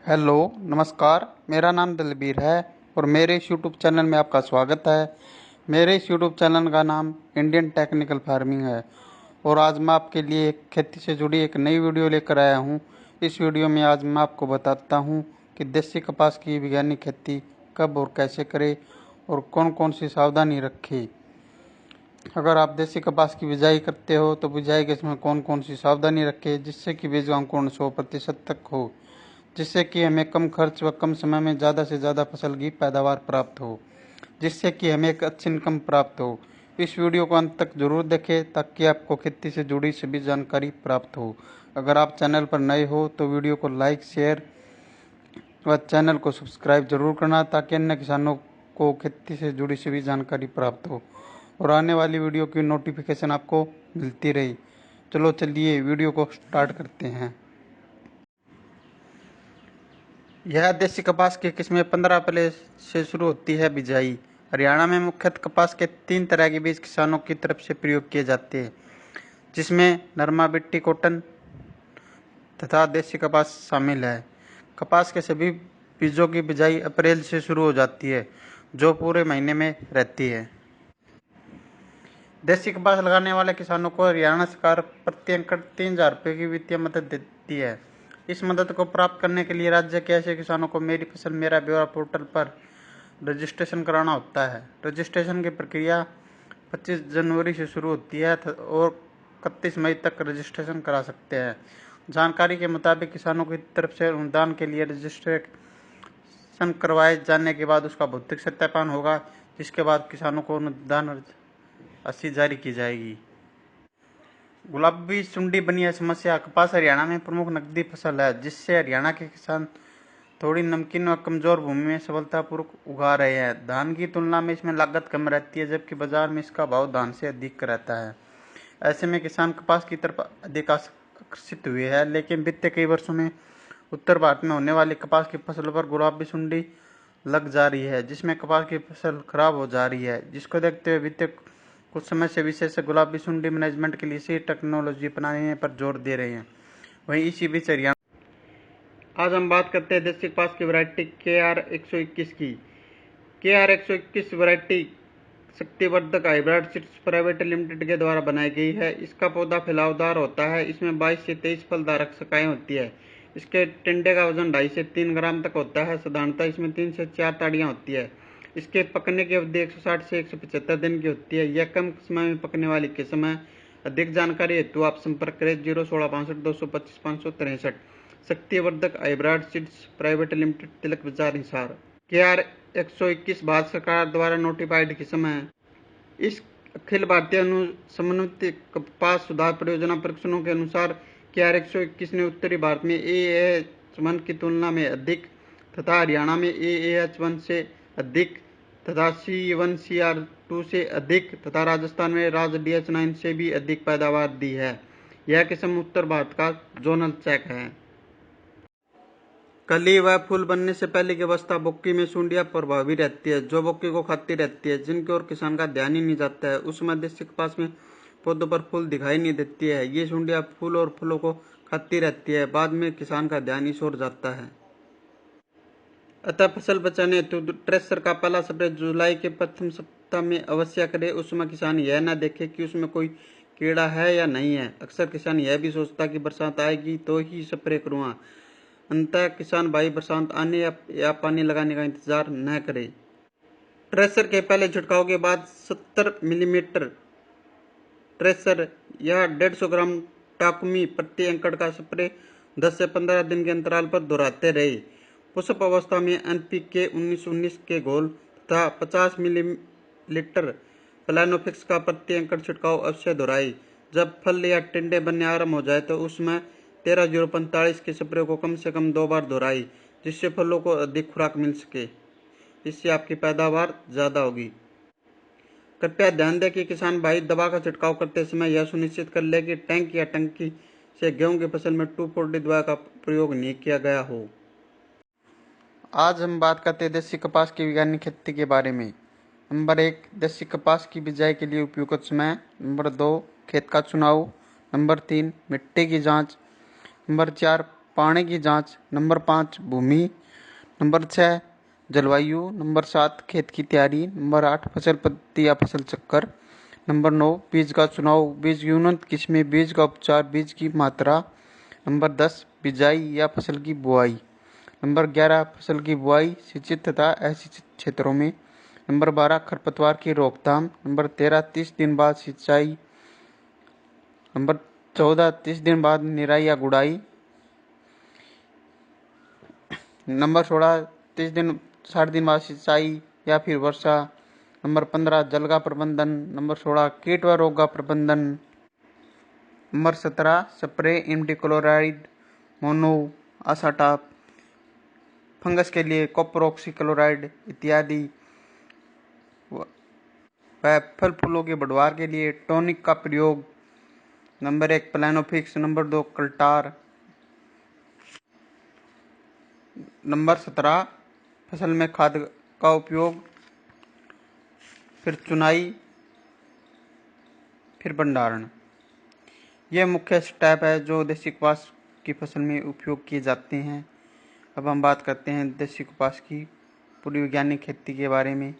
Hello, नमस्कार। मेरा नाम दलबीर है और मेरे इस यूट्यूब चैनल में आपका स्वागत है। मेरे इस यूट्यूब चैनल का नाम इंडियन टेक्निकल फार्मिंग है और आज मैं आपके लिए एक खेती से जुड़ी एक नई वीडियो लेकर आया हूं। इस वीडियो में आज मैं आपको बताता हूं कि देसी कपास की वैज्ञानिक खेती कब और कैसे करें और कौन कौन सी सावधानी रखें। अगर आप देसी कपास की बिजाई करते हो तो बिजाई के समय कौन कौन सी सावधानी रखें जिससे कि बीज अंकुरण 100% तक हो, जिससे कि हमें कम खर्च व कम समय में ज़्यादा से ज़्यादा फसल की पैदावार प्राप्त हो, जिससे कि हमें एक अच्छी इनकम प्राप्त हो। इस वीडियो को अंत तक जरूर देखें ताकि आपको खेती से जुड़ी सभी जानकारी प्राप्त हो। अगर आप चैनल पर नए हो तो वीडियो को लाइक, शेयर व चैनल को सब्सक्राइब जरूर करना ताकि अन्य किसानों को खेती से जुड़ी सभी जानकारी प्राप्त हो और आने वाली वीडियो की नोटिफिकेशन आपको मिलती रही। चलो चलिए वीडियो को स्टार्ट करते हैं। यह देसी कपास की किस्में 15 अप्रैल से शुरू होती है बिजाई। हरियाणा में मुख्यतः कपास के 3 तरह के बीज किसानों की तरफ से प्रयोग किए जाते हैं, जिसमें नरमा बिट्टी कॉटन तथा देसी कपास शामिल है। कपास के सभी बीजों की बिजाई अप्रैल से शुरू हो जाती है, जो पूरे महीने में रहती है। देसी कपास लगाने वाले किसानों को हरियाणा सरकार प्रति एकड़ 3,000 रुपये की वित्तीय मदद देती है। इस मदद को प्राप्त करने के लिए राज्य के ऐसे किसानों को मेरी फसल मेरा ब्यौरा पोर्टल पर रजिस्ट्रेशन कराना होता है। रजिस्ट्रेशन की प्रक्रिया 25 जनवरी से शुरू होती है और 31 मई तक रजिस्ट्रेशन करा सकते हैं। जानकारी के मुताबिक किसानों की तरफ से अनुदान के लिए रजिस्ट्रेशन करवाए जाने के बाद उसका भौतिक सत्यापन होगा, जिसके बाद किसानों को अनुदान राशि जारी की जाएगी। गुलाबी सुंडी बनी है समस्या। कपास हरियाणा में प्रमुख नकदी फसल है, जिससे हरियाणा के किसान थोड़ी नमकीन व कमजोर भूमि में सफलतापूर्वक उगा रहे हैं। धान की तुलना में इसमें लागत कम रहती है, जबकि बाजार में इसका भाव धान से अधिक रहता है। ऐसे में किसान कपास की तरफ अधिक आकर्षित हुए हैं, लेकिन बीते कई वर्षों में उत्तर भारत में होने वाली कपास की फसलों पर गुलाबी सुंडी लग जा रही है, जिसमें कपास की फसल खराब हो जा रही है। जिसको देखते हुए बीते कुछ समय से विशेषज्ञ गुलाबी सुंडी मैनेजमेंट के लिए सही टेक्नोलॉजी अपनाने पर जोर दे रहे हैं। वहीं इसी बीच हरियाणा आज हम बात करते हैं देसी कपास की वैरायटी KR121 की। KR121 variety Shaktivardhak hybrid seeds private limited के द्वारा बनाई गई है। इसका पौधा फैलावदार होता है। इसमें 22 से 23 फलधारक शाखाएं होती है। इसके टिंडे का वजन 2.5 से 3 ग्राम तक होता है। साधारणतः इसमें 3 से 4 ताड़ियां होती है। इसके पकने की अवधि 160 से 175 दिन की होती है। यह कम समय में पकने वाली किस्म है। अधिक जानकारी हेतु आप संपर्क करें 01665 225 563। शक्तिवर्धक हाइब्रिड सीड्स प्राइवेट लिमिटेड, तिलक बाजार, हिसार। KR121 भारत सरकार द्वारा नोटिफाइड किस्म है। इस अखिल भारतीय समन्वित कपास सुधार परियोजना परीक्षणों के अनुसार KR121 ने उत्तरी भारत में AAH1 की तुलना में अधिक तथा हरियाणा में AAH1 से अधिक तथा C1CR2 से अधिक तथा राजस्थान में राज DH9 से भी अधिक पैदावार दी है। यह किस्म उत्तर भारत का जोनल चेक है। कली व फूल बनने से पहले की अवस्था बोक्की में सुंडियां प्रभावी रहती है, जो बोक्की को खाती रहती है, जिनकी ओर किसान का ध्यान ही नहीं जाता है। उस समय देसी कपास में पौधों पर फूल दिखाई नहीं देती है। ये सुंडियां फूल और फलों को खाती रहती है। बाद में किसान का ध्यान इस ओर जाता है। अतः फसल बचाने हेतु ट्रेसर का पहला स्प्रे जुलाई के प्रथम सप्ताह में अवश्य करे। उस समय किसान यह न देखे कि उसमें कोई कीड़ा है या नहीं है। अक्सर किसान यह भी सोचता कि बरसात आएगी तो ही स्प्रे करूँगा। अंततः किसान भाई बरसात आने या पानी लगाने का इंतजार न करे। ट्रेसर के पहले छिड़काव के बाद 70 मिलीमीटर ट्रेसर या 150 ग्राम टाकुमी प्रति एकड़ का स्प्रे 10 से 15 दिन के अंतराल पर दोहराते रहे। पुष्प अवस्था में NPK 19-19 के घोल तथा 50 मिलीलीटर प्लानोफिक्स का प्रति एकड़ छिड़काव अवश्य दोहराए। जब फल या टिंडे बनने आरंभ हो जाए तो उसमें 13-045 के स्प्रे को कम से कम 2 बार दोहराई, जिससे फलों को अधिक खुराक मिल सके। इससे आपकी पैदावार ज्यादा होगी। कृपया ध्यान दें कि किसान भाई दवा का छिड़काव करते समय यह सुनिश्चित कर ले कि टैंक या टंकी से गेहूं की फसल में 2,4-D दवा का प्रयोग नहीं किया गया हो। आज हम बात करते हैं देसी कपास की वैज्ञानिक खेती के बारे में। नंबर 1, देसी कपास की बिजाई के लिए उपयुक्त समय। नंबर 2, खेत का चुनाव। नंबर 3, मिट्टी की जांच। नंबर 4, पानी की जांच। नंबर 5 भूमि। नंबर 6 जलवायु। नंबर 7 खेत की तैयारी। नंबर 8 फसल पद्धति या फसल चक्कर। नंबर 9 बीज का चुनाव, बीज की उन्नत किस्में, बीज का उपचार, बीज की मात्रा। नंबर 10 बिजाई या फसल की बुआई। नंबर 11 फसल की बुआई सिंचित तथा असिंचित क्षेत्रों में। नंबर 12 खरपतवार की रोकथाम। नंबर 13 30 दिन बाद सिंचाई। नंबर 14 30 दिन बाद निराई या गुड़ाई। नंबर 16 60 दिन बाद सिंचाई या फिर वर्षा। नंबर 15 जल का प्रबंधन। नंबर 16 कीट व रोग का प्रबंधन। नंबर 17 स्प्रे इमिडाक्लोप्रिड, मोनो असाटाप। फंगस के लिए कॉपर ऑक्सीक्लोराइड इत्यादि। वह फल फूलों के बढ़वार के लिए टॉनिक का प्रयोग। नंबर 1 प्लानोफिक्स। नंबर 2 कल्टार। नंबर 17 फसल में खाद का उपयोग, फिर चुनाई, फिर भंडारण। ये मुख्य स्टेप है जो देसी कपास की फसल में उपयोग किए जाते हैं। अब हम बात करते हैं देसी कपास की पूरी वैज्ञानिक खेती के बारे में।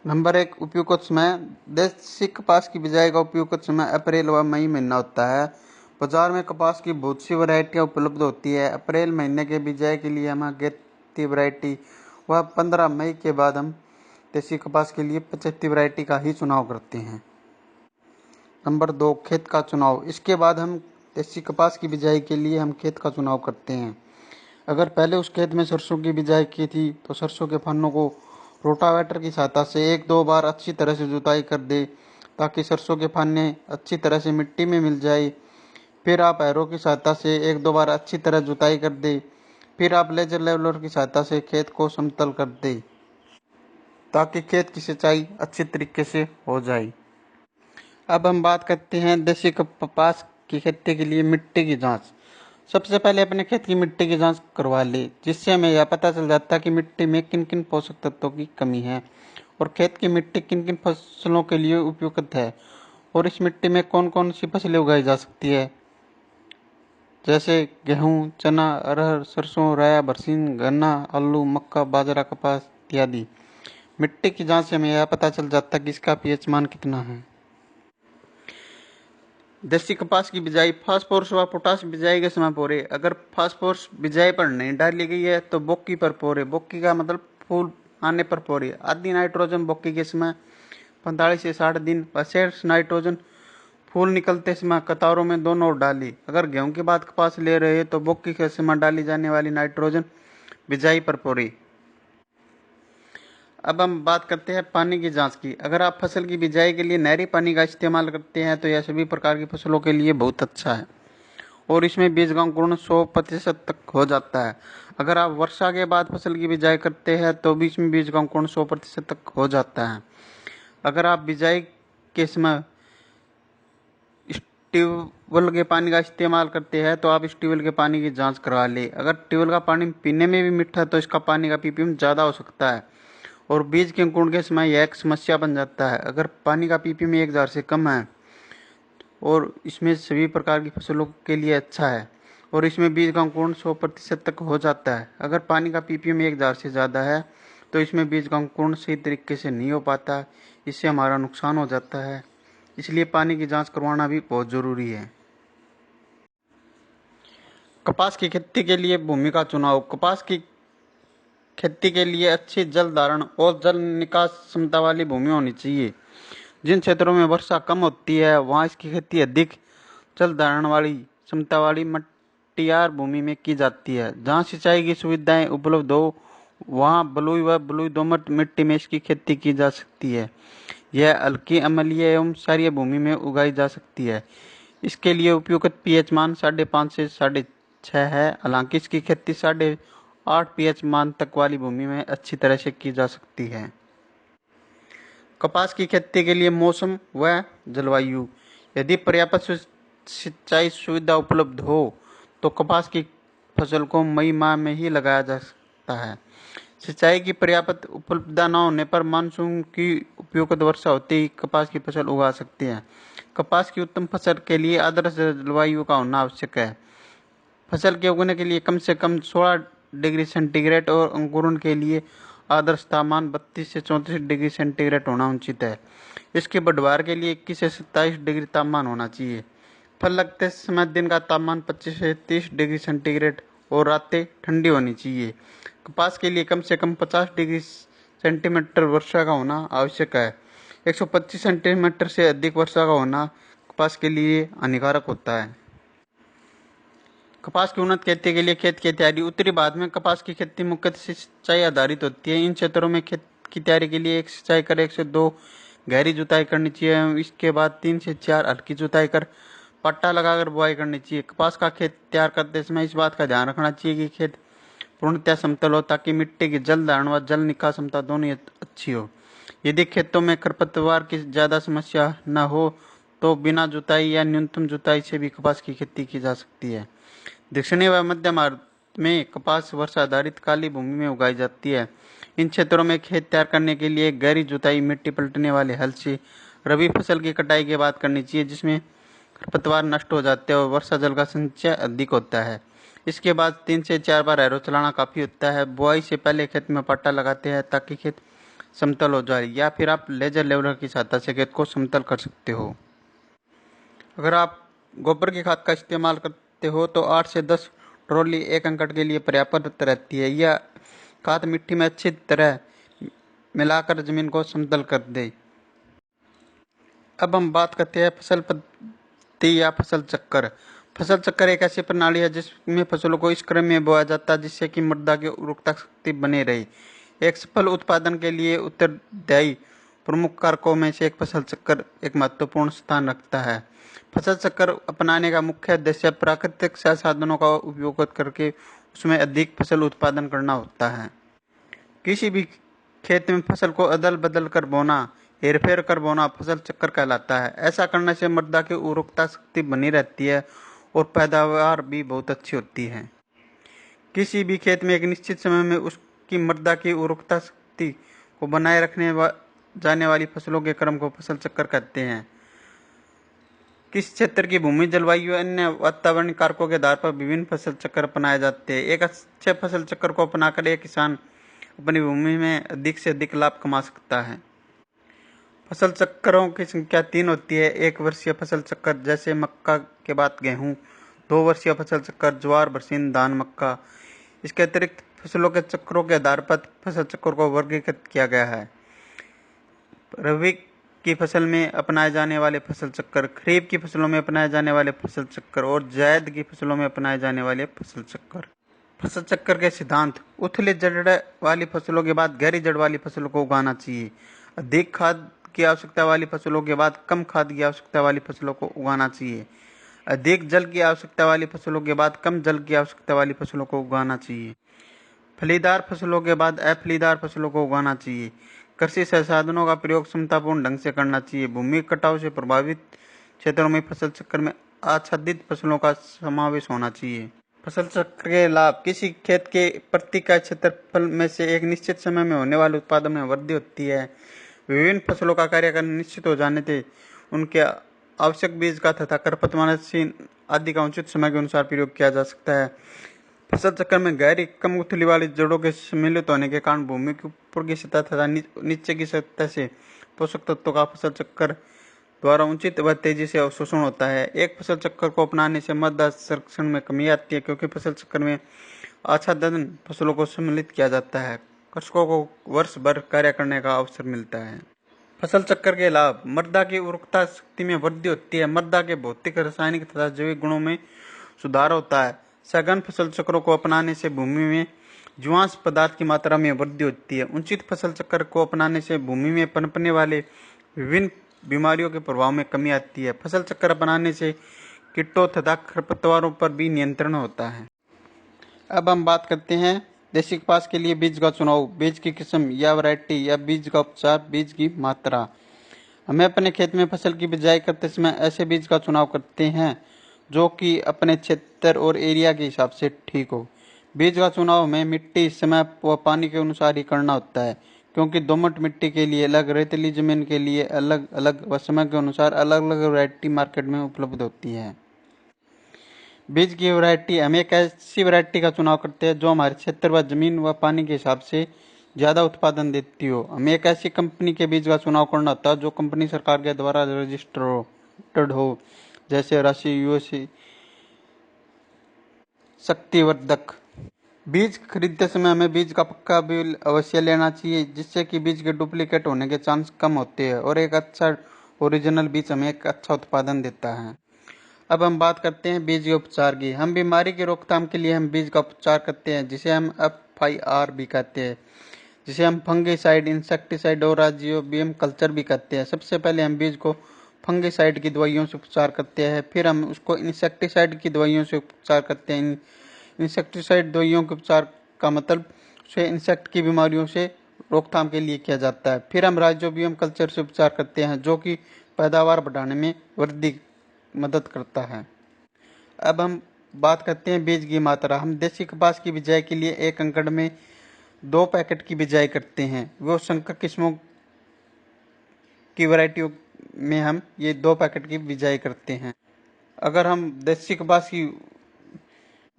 नंबर 1 उपयुक्त समय। देसी कपास की बिजाई का उपयुक्त समय अप्रैल व मई महीना होता है। बाजार में कपास की बहुत सी वैरायटियाँ उपलब्ध होती है। अप्रैल महीने के बिजाई के लिए हम अगेती वैरायटी व 15 मई के बाद हम देसी कपास के लिए 75 वैरायटी का ही चुनाव करते हैं। नंबर 2 खेत का चुनाव। इसके बाद हम देसी कपास की बिजाई के लिए हम खेत का चुनाव करते हैं। अगर पहले उस खेत में सरसों की बिजाई की थी तो सरसों के फन्नों को रोटावेटर की सहायता से 1-2 बार अच्छी तरह से जुताई कर दे ताकि सरसों के फन्ने अच्छी तरह से मिट्टी में मिल जाए। फिर आप हैरो की सहायता से 1-2 बार अच्छी तरह जुताई कर दे। फिर आप लेजर लेवलर की सहायता से खेत को समतल कर दे ताकि खेत की सिंचाई अच्छी तरीके से हो जाए। अब हम बात करते हैं देसी कपास की खेती के लिए मिट्टी की जांच। सबसे पहले अपने खेत की मिट्टी की जांच करवा ले, जिससे हमें यह पता चल जाता है कि मिट्टी में किन किन पोषक तत्वों की कमी है और खेत की मिट्टी किन किन फसलों के लिए उपयुक्त है और इस मिट्टी में कौन कौन सी फसलें उगाई जा सकती है, जैसे गेहूँ, चना, अरहर, सरसों, राया, बरसीन, गन्ना, आलू, मक्का, बाजरा, कपास इत्यादि। मिट्टी की जांच से हमें यह पता चल जाता है कि इसका पीएच मान कितना है। देसी कपास की बिजाई। फास्फोरस व पोटाश बिजाई के समय पोरे। अगर फास्फोरस बिजाई पर नहीं डाली गई है तो बोक्की पर पोरे। बोक्की का मतलब फूल आने पर पोरे। आदि नाइट्रोजन बोक्की के समय 45 से 60 दिन व शेष नाइट्रोजन फूल निकलते समय कतारों में दोनों ओर डाली। अगर गेहूं के बाद कपास ले रहे हैं तो बोक्की के समय डाली जाने वाली नाइट्रोजन बिजाई पर पोरे। अब हम बात करते हैं पानी की जांच की। अगर आप फसल की बिजाई के लिए नहरी पानी का इस्तेमाल करते हैं तो यह सभी प्रकार की फसलों के लिए बहुत अच्छा है और इसमें बीज का अंकुरण 100% तक हो जाता है। अगर आप वर्षा के बाद फसल की बिजाई करते हैं तो बीच में बीज का अंकुरण 100% तक हो जाता है। अगर आप बिजाई के समय ट्यूबवेल के पानी का इस्तेमाल करते हैं तो आप इस ट्यूबवेल के पानी की जांच करवा ले। अगर ट्यूबवेल का पानी पीने में भी मीठा तो इसका पानी का पीपीएम ज़्यादा हो सकता है और बीज के अंकुरण के समय यह एक समस्या बन जाता है। अगर पानी का पीपीएम 1000 से कम है और इसमें सभी प्रकार की फसलों के लिए अच्छा है और इसमें बीज का अंकुरण 100% तक हो जाता है। अगर पानी का पीपीएम 1000 से ज़्यादा है तो इसमें बीज का अंकुरण सही तरीके से नहीं हो पाता, इससे हमारा नुकसान हो जाता है। इसलिए पानी की जांच करवाना भी बहुत ज़रूरी है। कपास की खेती के लिए भूमि का चुनाव। कपास की खेती के लिए अच्छी जल धारण और जल निकास क्षमता वाली भूमि होनी चाहिए। जिन क्षेत्रों में वर्षा कम होती है वहाँ इसकी खेती अधिक जल धारण वाली क्षमता वाली मटियार भूमि में की जाती है। जहाँ सिंचाई की सुविधाएं उपलब्ध हो वहाँ बलुई व बलुई दोमट मिट्टी में इसकी खेती की जा सकती है। यह हल्की अम्लीय एवं क्षारीय भूमि में उगाई जा सकती है। इसके लिए उपयुक्त पीएच मान 5.5 से 6.5 है। हालांकि इसकी खेती 8.5 पीएच मान तक वाली भूमि में अच्छी तरह से की जा सकती है। कपास की खेती के लिए मौसम व जलवायु। यदि पर्याप्त सिंचाई सुविधा उपलब्ध हो तो कपास की फसल को मई माह में ही लगाया जा सकता है। सिंचाई की पर्याप्त उपलब्धता न होने पर मानसून की उपयुक्त वर्षा होते ही कपास की फसल उगा सकते हैं। कपास की उत्तम फसल के लिए आदर्श जलवायु का होना आवश्यक है। फसल के उगने के लिए कम से कम 16 डिग्री सेंटीग्रेड और अंकुरण के लिए आदर्श तापमान 32 से 34 डिग्री सेंटीग्रेड होना उचित है। इसके बढ़वार के लिए 21 से 27 डिग्री तापमान होना चाहिए। फल लगते समय दिन का तापमान 25 से 30 डिग्री सेंटीग्रेड और रातें ठंडी होनी चाहिए। कपास के लिए कम से कम 50 डिग्री सेंटीमीटर वर्षा का होना आवश्यक है। 125 सेंटीमीटर से अधिक वर्षा का होना कपास के लिए हानिकारक होता है। कपास की उन्नत खेती के लिए खेत की तैयारी। उत्तरी भारत में कपास की खेती मुख्यतः सिंचाई आधारित होती है। इन क्षेत्रों में खेत की तैयारी के लिए 1 सिंचाई कर 1 से 2 गहरी जुताई करनी चाहिए। इसके बाद 3 से 4 हल्की जुताई कर पट्टा लगाकर बुआई करनी चाहिए। कपास का खेत तैयार करते समय इस बात का ध्यान रखना चाहिए कि खेत पूर्णतः समतल हो ताकि मिट्टी की जल धारण व जल निकास क्षमता दोनों अच्छी हो। यदि खेतों में खरपतवार की ज्यादा समस्या न हो तो बिना जुताई या न्यूनतम जुताई से भी कपास की खेती की जा सकती है। दक्षिणी व मध्य भारत में कपास वर्षा आधारित काली भूमि में उगाई जाती है। इन क्षेत्रों में खेत तैयार करने के लिए गहरी जुताई मिट्टी पलटने वाले हल से रबी फसल की कटाई के बाद करनी चाहिए, जिसमें खरपतवार नष्ट हो जाते हैं और वर्षा जल का संचय अधिक होता है। इसके बाद 3 से 4 बार हैरो चलाना काफ़ी होता है। बुआई से पहले खेत में पट्टा लगाते हैं ताकि खेत समतल हो जाए, या फिर आप लेजर लेवलर की सहायता से खेत को समतल कर सकते हो। अगर आप गोबर की खाद का इस्तेमाल करते हो तो 8 से 10 ट्रॉली 1 एकड़ के लिए पर्याप्त रहती है। यह खाद मिट्टी में अच्छी तरह मिलाकर जमीन को समतल कर दे। अब हम बात करते हैं फसल पद्धति या फसल चक्कर। फसल चक्कर एक ऐसी प्रणाली है जिसमें फसलों को इस क्रम में बोया जाता है जिससे कि मृदा की उर्वरता शक्ति बनी रहे। एक सफल उत्पादन के लिए उत्तरदायी प्रमुख कारकों में से एक फसल चक्कर एक महत्वपूर्ण स्थान रखता है। फसल चक्कर अपनाने का मुख्य उद्देश्य प्राकृतिक संसाधनों का उपयोग करके उसमें अधिक फसल उत्पादन करना होता है। किसी भी खेत में फसल को अदल बदल कर बोना, हेरफेर कर बोना फसल चक्कर कहलाता है। ऐसा करने से मृदा की उर्वरता शक्ति बनी रहती है और पैदावार भी बहुत अच्छी होती है। किसी भी खेत में एक निश्चित समय में उसकी मृदा की उर्वरता शक्ति को बनाए रखने जाने वाली फसलों के क्रम को फसल चक्कर कहते हैं। किस क्षेत्र की भूमि, जलवायु, अन्य वातावरणीय कारकों के आधार पर विभिन्न फसल चक्कर अपनाए जाते हैं। एक अच्छे फसल चक्कर को अपनाकर एक किसान अपनी भूमि में अधिक से अधिक लाभ कमा सकता है। फसल चक्करों की संख्या 3 होती है। 1 वर्षीय फसल चक्कर जैसे मक्का के बाद गेहूं। 2 वर्षीय फसल चक्कर ज्वार, बरसीन, धान, मक्का। इसके अतिरिक्त फसलों के चक्रों के आधार पर फसल चक्र को वर्गीकृत किया गया है। रबी की फसल में अपनाए जाने वाले फसल चक्कर, खरीफ की फसलों में अपनाए जाने वाले फसल चक्कर और जायद की फसलों में अपनाए जाने वाले फसल चक्कर। फसल चक्कर के सिद्धांत। उथली जड़ वाली फसलों के बाद गहरी जड़ वाली फसलों को उगाना चाहिए। अधिक खाद की आवश्यकता वाली फसलों के बाद कम खाद की आवश्यकता वाली फसलों को उगाना चाहिए। अधिक जल की आवश्यकता वाली फसलों के बाद कम जल की आवश्यकता वाली फसलों को उगाना चाहिए। फलीदार फसलों के बाद अफलीदार फसलों को उगाना चाहिए। कृषि संसाधनों का प्रयोग समतापूर्ण ढंग से करना चाहिए। भूमि कटाव से प्रभावित क्षेत्रों में फसल चक्र में आच्छादित फसलों का समावेश होना चाहिए। फसल चक्र के लाभ। किसी खेत के प्रति इकाई क्षेत्रफल में से एक निश्चित समय में होने वाले उत्पादन में वृद्धि होती है। विभिन्न फसलों का कार्य करना निश्चित हो जाने से उनके आवश्यक बीज का तथा खरपतवारनाशी आदि का उचित समय के अनुसार प्रयोग किया जा सकता है। फसल चक्र में गहरी कम उथली वाली जड़ों के सम्मिलित होने के कारण भूमि के ऊपर की सतह तथा नीचे की सतह से पोषक तत्वों का फसल चक्र द्वारा उचित व तेजी से अवशोषण होता है। एक फसल चक्र को अपनाने से मृदा संरक्षण में कमी आती है क्योंकि फसल चक्र में आच्छादन फसलों को सम्मिलित किया जाता है। कृषकों को वर्ष भर कार्य करने का अवसर मिलता है। फसल चक्र के लाभ। मृदा की उर्वरता शक्ति में वृद्धि होती है। मृदा के भौतिक, रासायनिक तथा जैविक गुणों में सुधार होता है। सघन फसल चक्रों को अपनाने से भूमि में जीवांश पदार्थ की मात्रा में वृद्धि होती है। उचित फसल चक्र को अपनाने से भूमि में पनपने वाले विभिन्न बीमारियों के प्रभाव में कमी आती है। फसल चक्र अपनाने से कीटों तथा खरपतवारों पर भी नियंत्रण होता है। अब हम बात करते हैं देसी कपास के लिए बीज का चुनाव, बीज की किस्म या वैरायटी या बीज का उपचार, बीज की मात्रा। हमें अपने खेत में फसल की बिजाई करते समय ऐसे बीज का चुनाव करते हैं जो कि अपने क्षेत्र और एरिया के हिसाब से ठीक हो। बीज का चुनाव हमें मिट्टी, समय व पानी के अनुसार ही करना होता है क्योंकि दोमट मिट्टी के लिए अलग, रेतीली जमीन के लिए अलग अलग व समय के अनुसार अलग अलग वैरायटी मार्केट में उपलब्ध होती है। बीज की वैरायटी, हम एक ऐसी वैरायटी का चुनाव करते हैं जो हमारे क्षेत्र व जमीन व पानी के हिसाब से ज़्यादा उत्पादन देती हो। हमें एक ऐसी कंपनी के बीज का चुनाव करना होता है जो कंपनी सरकार के द्वारा रजिस्टर्ड हो, जैसे राशि यूएसए शक्तिवर्धक। बीज खरीदते समय हमें बीज का पक्का बिल अवश्य लेना चाहिए, जिससे कि बीज के डुप्लीकेट होने के चांस कम होते हैं और एक अच्छा ओरिजिनल बीज हमें एक अच्छा उत्पादन देता है। अब हम बात करते हैं बीज के उपचार की। हम बीमारी की रोकथाम के लिए हम बीज का उपचार करते हैं, जिसे हम FIR भी कहते हैं, जिसे हम फंगिसाइड, इंसेक्टिसाइड और राइजोबियम कल्चर भी कहते हैं। सबसे पहले हम बीज को फंगिसाइड की दवाइयों से उपचार करते हैं, फिर हम उसको इंसेक्टिसाइड की दवाइयों से उपचार करते हैं। इंसेक्टिसाइड दवाइयों के उपचार का मतलब उसे इंसेक्ट की बीमारियों से रोकथाम के लिए किया जाता है। फिर हम राइजोबियम कल्चर से उपचार करते हैं, जो कि पैदावार बढ़ाने में वृद्धि मदद करता है। अब हम बात करते हैं बीज की मात्रा। हम देसी कपास की बिजाई के लिए 1 एकड़ में 2 पैकेट की बिजाई करते हैं। वो संकर किस्मों की वैरायटियों में हम ये 2 पैकेट की बिजाई करते हैं। अगर हम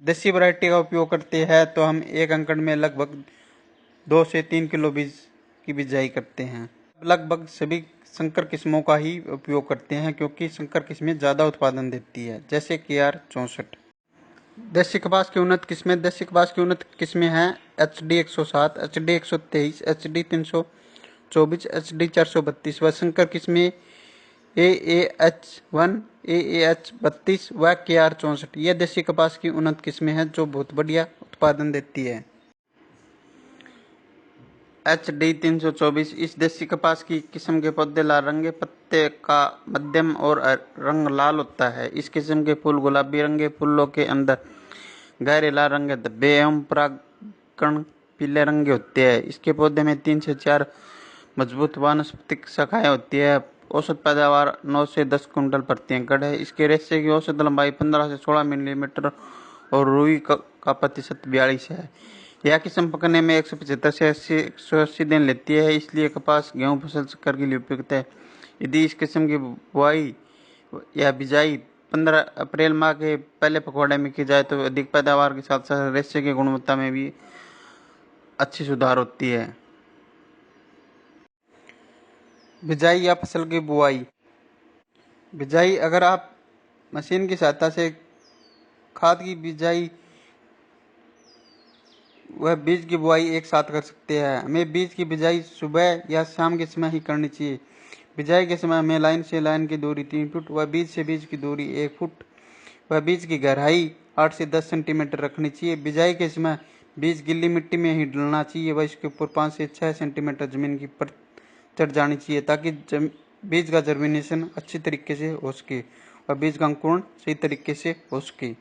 देसी वैरायटी का उपयोग करते हैं तो हम 1 एकड़ में लगभग 2 से 3 किलो बीज की बिजाई करते हैं। लगभग सभी संकर किस्मों का ही उपयोग करते हैं, क्योंकि संकर किस्में ज़्यादा उत्पादन देती है, जैसे KR 64। देसी कपास की उन्नत किस्में हैं HD 107, HD 123, HD 324, HD 432 व संकर किस्में AAH1, AAH 32 व KR 64। यह देसी कपास की उन्नत किस्में हैं जो बहुत बढ़िया उत्पादन देती है। HD 324 इस देसी कपास की किस्म के पौधे लाल रंग के पत्ते का मध्यम और रंग लाल होता है। इस किस्म के फूल गुलाबी रंग के फूलों के अंदर गहरे लाल रंग के धब्बे एवं परागकण पीले रंग के होते हैं। इसके पौधे में 3 से 4 मजबूत वानस्पतिक शाखाएं होती है। औसत पैदावार 9 से 10 कुंटल प्रति एकड़ है। इसके रेशे की औसत लंबाई 15 से 16 मिलीमीटर और रुई का प्रतिशत 42 है। यह किस्म पकने में 175 से 180 दिन लेती है, इसलिए कपास, गेहूं फसल चक्कर के लिए उपयुक्त है। यदि इस किस्म की बुआई या बिजाई 15 अप्रैल माह के पहले पखवाड़े में की जाए तो अधिक पैदावार के साथ साथ रेशे की गुणवत्ता में भी अच्छी सुधार होती है। बिजाई या फसल की बुआई। बिजाई, अगर आप मशीन की सहायता से खाद की बिजाई वह बीज की बुआई एक साथ कर सकते हैं। हमें बीज की बिजाई सुबह या शाम के समय ही करनी चाहिए। बिजाई के समय हमें लाइन से लाइन की दूरी 3 फुट व बीज से बीज की दूरी 1 फुट व बीज की गहराई 8 से 10 सेंटीमीटर रखनी चाहिए। बिजाई के समय बीज गिल्ली मिट्टी में ही डलना चाहिए व इसके ऊपर 5 से 6 सेंटीमीटर जमीन की परत चढ़ जानी चाहिए, ताकि बीज का जर्मिनेशन अच्छी तरीके से हो सके और बीज का अंकुरण सही तरीके से हो सके।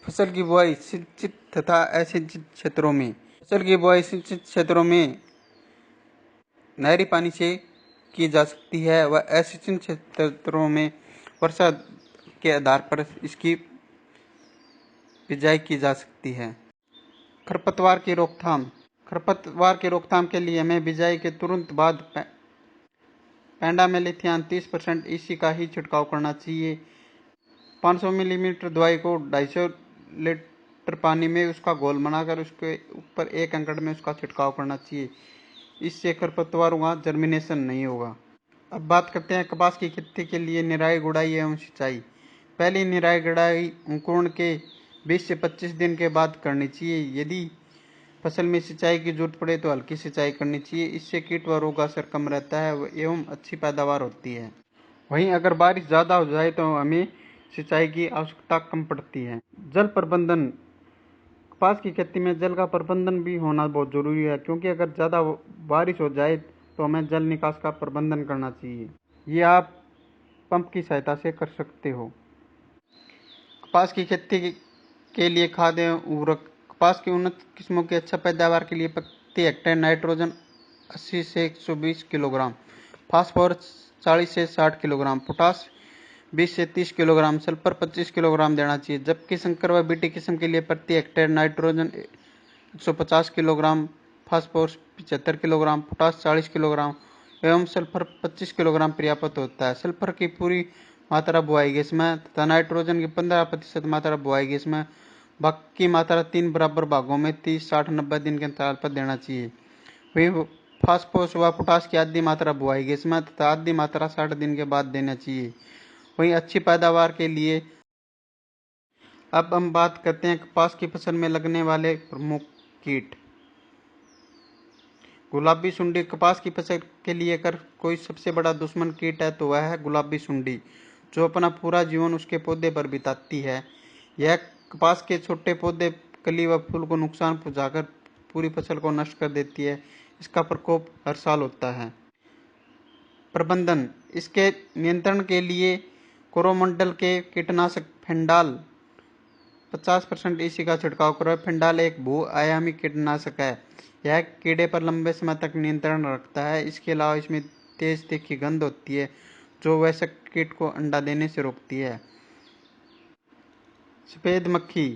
फसल की बुआई सिंचित तथा असिंचित क्षेत्रों में। फसल की बुआई सिंचित क्षेत्रों में नहरी पानी से की जा सकती है व असिंचित क्षेत्रों में वर्षा के आधार पर इसकी बिजाई की जा सकती है। खरपतवार की रोकथाम। खरपतवार की रोकथाम के लिए हमें बिजाई के तुरंत बाद पेंडामेलिथियान 30% EC का ही छिड़काव करना चाहिए। 500 मिलीमीटर दवाई को 250 लीटर पानी में उसका घोल बनाकर उसके ऊपर 1 एकड़ में उसका छिड़काव करना चाहिए। इससे खरपतवारों का जर्मिनेशन नहीं होगा। अब बात करते हैं कपास की खेती के लिए निराई गुड़ाई एवं सिंचाई। पहली निराई गुड़ाई अंकुरण के 20 से 25 दिन के बाद करनी चाहिए। यदि फसल में सिंचाई की जरूरत पड़े तो हल्की सिंचाई करनी चाहिए। इससे कीट व रोग असर कम रहता है एवं अच्छी पैदावार होती है। वहीं अगर बारिश ज़्यादा हो जाए तो हमें सिंचाई की आवश्यकता कम पड़ती है। जल प्रबंधन। कपास की खेती में जल का प्रबंधन भी होना बहुत जरूरी है, क्योंकि अगर ज़्यादा बारिश हो जाए तो हमें जल निकास का प्रबंधन करना चाहिए। ये आप पंप की सहायता से कर सकते हो। कपास की खेती के लिए खाद एवं उर्वरक। कपास की उन्नत किस्मों की अच्छा पैदावार के लिए प्रति हेक्टेयर नाइट्रोजन 80 से 120 किलोग्राम, फास्फोरस 40 से 60 किलोग्राम, पोटास 20 से 30 किलोग्राम, सल्फर 25 किलोग्राम देना चाहिए। जबकि संकर व बीटी किस्म के लिए प्रति hectare nitrogen 150 kilogram, phosphorus 75 kilogram, potash 40 kilogram एवं सल्फर 25 किलोग्राम पर्याप्त होता है। सल्फर की पूरी मात्रा बुआई गैस में तथा नाइट्रोजन की 15% मात्रा बुआई गैस में, बाकी मात्रा 3 बराबर भागों में 30, 60, 90 दिन के अंतराल पर देना चाहिए। वही फास्फोरस व पोटाश की आधी मात्रा बुआई गैस में तथा आधी मात्रा 60 दिन के बाद देना चाहिए। वहीं अच्छी पैदावार के लिए अब हम बात करते हैं कपास की फसल में लगने वाले प्रमुख कीट। गुलाबी सुंडी कपास की फसल के लिए अगर कोई सबसे बड़ा दुश्मन कीट है तो वह है गुलाबी सुंडी, जो अपना पूरा जीवन उसके पौधे पर बिताती है। यह कपास के छोटे पौधे, कली व फूल को नुकसान पहुंचाकर पूरी फसल को नष्ट कर देती है। इसका प्रकोप हर साल होता है। प्रबंधन: इसके नियंत्रण के लिए कोरोमंडल के कीटनाशक फेंडाल 50% ईसी का छिड़काव करें। फेंडाल एक बहुआयामी कीटनाशक है। यह कीड़े पर लंबे समय तक नियंत्रण रखता है। इसके अलावा इसमें तेज तीखी गंध होती है जो वयस्क कीट को अंडा देने से रोकती है। सफेद मक्खी: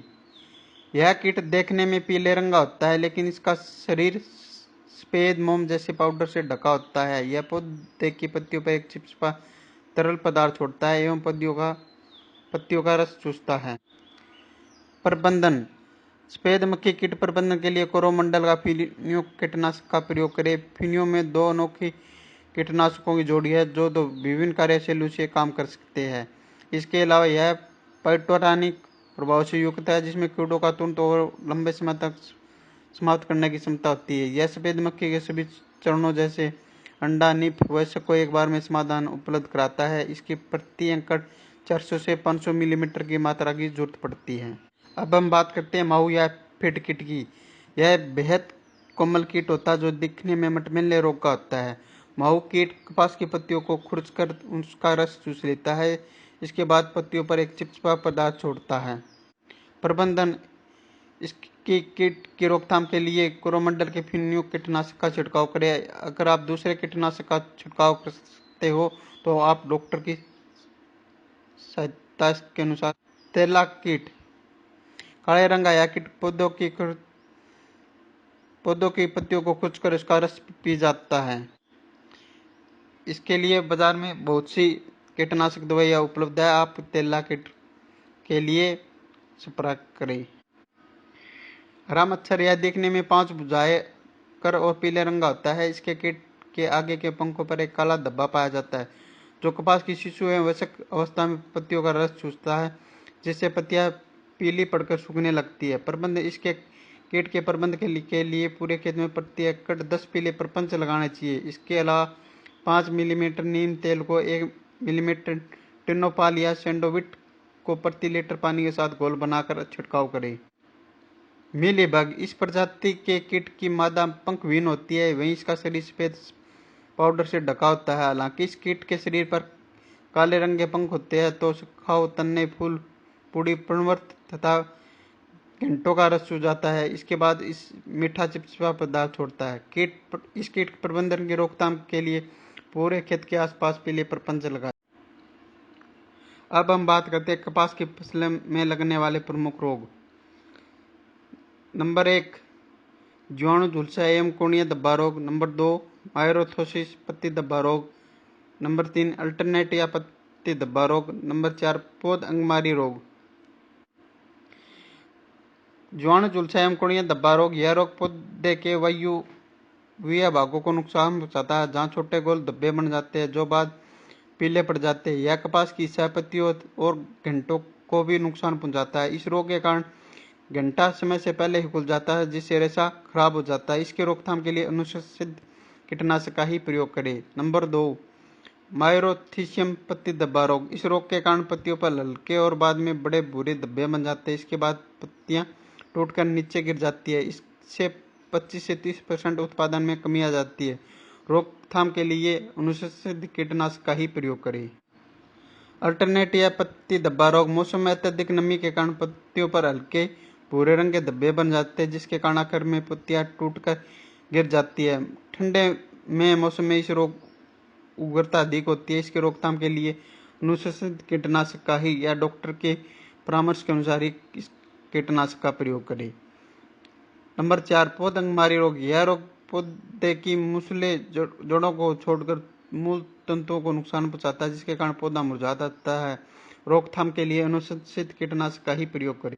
यह कीट देखने में पीले रंग का होता है, लेकिन इसका शरीर सफेद मोम जैसे पाउडर से ढका होता है। यह पौधे की पत्तियों पर एक चिपचिपा तरल पदार्थ छोड़ता है एवं पत्तियों का रस चूसता है। प्रबंधन: सफेद मक्खी कीट प्रबंधन के लिए कोरोमंडल का फिनियो कीटनाशक का प्रयोग करें। फिनियो में 2 अनोखी कीटनाशकों की जोड़ी है जो 2 विभिन्न कार्यशैलियों से काम कर सकते हैं। इसके अलावा यह पाइटोरानिक प्रभाव से युक्त है, जिसमें कीड़ों का तुरंत और लंबे समय तक समाप्त करने की क्षमता होती है। यह सफेद मक्खी के सभी चरणों जैसे अंडा, निप, वयस्क को एक बार में समाधान उपलब्ध कराता है। इसकी प्रति एकड़ 400 से 500 मिलीमीटर की मात्रा की जरूरत पड़ती है। अब हम बात करते हैं माहू या फिट कीट की। यह बेहद कोमल कीट होता है जो दिखने में मटमैले रोग का होता है। माहू कीट कपास की पत्तियों को खुरचकर उसका रस चूस लेता है। इसके बाद पत्तियों पर एक चिपचिपा पदार्थ छोड़ता है। प्रबंधन: इसकी कीट की रोकथाम के लिए कोरोमंडल के फिनियो कीटनाशक का छिड़काव करें। अगर आप दूसरे कीटनाशक का छिड़काव कर सकते हो तो आप डॉक्टर की सहायता के अनुसार। तेला कीट: काले रंग का यह कीट पौधों की पत्तियों को खुरचकर उसका रस पी जाता है। इसके लिए बाजार में बहुत सी कीटनाशक दवाइयाँ उपलब्ध है। आप तेला कीट के लिए संपर्क करें। हरा मच्छर: यह देखने में 5 भुजाएं कर और पीले रंग का होता है। इसके कीट के आगे के पंखों पर एक काला धब्बा पाया जाता है जो कपास की शिशु एवं वयस्क अवस्था में पत्तियों का रस चूसता है, जिससे पत्तियां पीली पड़कर सूखने लगती है। प्रबंध: इसके कीट के प्रबंध के लिए पूरे खेत में प्रति एकड़ 10 पीले प्रपंच लगाने चाहिए। इसके अलावा 5 मिलीमीटर नीम तेल को 1 मिलीमीटर टिनोपाल या सैंडोविट को प्रति लीटर पानी के साथ घोल बनाकर छिड़काव करें। मीलीबग: इस प्रजाति के कीट की मादा पंखविहीन होती है, वहीं इसका शरीर सफेद पाउडर से ढका होता है। हालांकि इस कीट के शरीर पर काले रंग के पंख होते हैं तो सुखाव, तन्ने, फूल, पूरी, पर्णवर्त तथा घंटों का रस चूस जाता है। इसके बाद इस मीठा चिपचिपा पदार्थ छोड़ता है। इस कीट प्रबंधन की रोकथाम के लिए पूरे खेत के आसपास पीले प्रपंच लगाएं। अब हम बात करते हैं कपास की फसल में लगने वाले प्रमुख रोग। नंबर 1 जीवाणु झुलसा एवं कोणीय धब्बा रोग। नंबर 2 मायरोथोसिस पत्ती धब्बा रोग। नंबर 3 अल्टरनेट या पत्ती धब्बा रोग। नंबर 4 पौध अंगमारी रोग। जीवाणु झुलसा एवं कोणीय धब्बा रोग: यह रोग पौधे के वायवीय भागों को नुकसान पहुंचाता है, जहां छोटे गोल धब्बे बन जाते हैं जो बाद पीले पड़ जाते हैं। यह कपास की सह-पत्तियों और घंटों को भी नुकसान पहुंचाता है। इस रोग के कारण घंटा समय से पहले ही खुल जाता है, जिससे रेशा खराब हो जाता है। इसके रोकथाम के लिए अनुशंसित कीटनाशक का ही प्रयोग करें। नंबर 2 मायरोथिसियम पत्ती धब्बा रोग: इस रोग के कारण पत्तियों पर हल्के और बाद में बड़े भूरे धब्बे बन जाते हैं। इसके बाद पत्तियां टूटकर नीचे गिर जाती है। इससे 25 से 30% उत्पादन में कमी आ जाती है। रोकथाम के लिए अनुशंसित कीटनाशक का ही प्रयोग करें। अल्टरनेट या पत्ती धब्बा रोग: मौसम में अत्यधिक नमी के कारण पत्तियों पर हल्के भूरे रंग के धब्बे बन जाते हैं, जिसके कारण आखिर में पत्तियां टूटकर गिर जाती है। ठंडे में मौसम में इस रोग उग्रता अधिक होती है। इसके रोकथाम के लिए अनुशंसित कीटनाशक का ही या डॉक्टर के परामर्श के अनुसार ही इस कीटनाशक का प्रयोग करें। नंबर 4 पौध अंगमारी रोग: यह रोग पौधे की मूसले जड़ों को छोड़कर मूल तंतुओं को नुकसान पहुंचाता है, जिसके कारण पौधा मुरझा जाता है। रोकथाम के लिए अनुशंसित कीटनाशक का ही प्रयोग करें।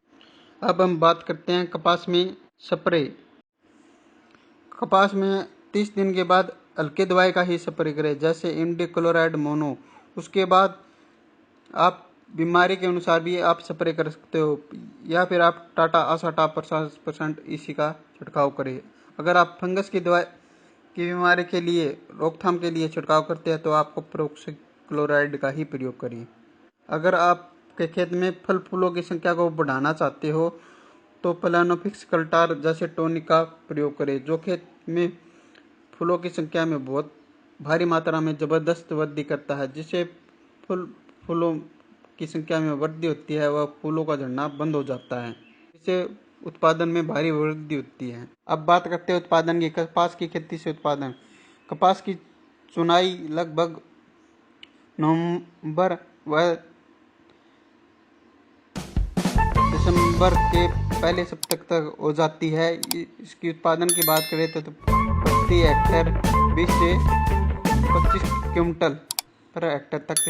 अब हम बात करते हैं कपास में स्प्रे। कपास में 30 दिन के बाद हल्के दवाई का ही स्प्रे करें, जैसे इमिडाक्लोप्रिड मोनो। उसके बाद आप बीमारी के अनुसार भी आप स्प्रे कर सकते हो, या फिर आप टाटा आसाटा 50% इसी का छिड़काव करें। अगर आप फंगस की दवाई की बीमारी के लिए रोकथाम के लिए छिड़काव करते हैं तो आपको प्रोक्सीक्लोराइड का ही प्रयोग करिए। अगर आपके खेत में फल फूलों की संख्या को बढ़ाना चाहते हो तो प्लानोफिक्स कल्टार जैसे टॉनिक का प्रयोग करें, जो खेत में फूलों की संख्या में बहुत भारी मात्रा में जबरदस्त वृद्धि करता है, जिससे फूलों की संख्या में वृद्धि होती है, वह फूलों का झड़ना बंद हो जाता है, जिससे उत्पादन में भारी वृद्धि होती है। अब बात करते हैं उत्पादन की। कपास की खेती से उत्पादन। कपास की चुनाई लगभग नवंबर व दिसंबर के पहले सप्ताह तक हो जाती है। इसकी उत्पादन की बात करें तो प्रति हेक्टेयर 20 से 25 क्विंटल पर हेक्टेयर तक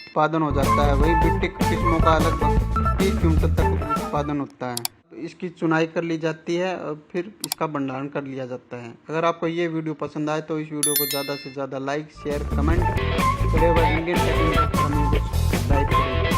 उत्पादन हो जाता है। वहीं बिट्टिक किस्मों का लगभग 30 क्विंटल तक उत्पादन होता है। इसकी चुनाई कर ली जाती है और फिर इसका भंडारण कर लिया जाता है। अगर आपको ये वीडियो पसंद आए तो इस वीडियो को ज़्यादा से ज़्यादा लाइक, शेयर, कमेंट करें व इंडियन टेक्निकल चैनल को सब्सक्राइब करें।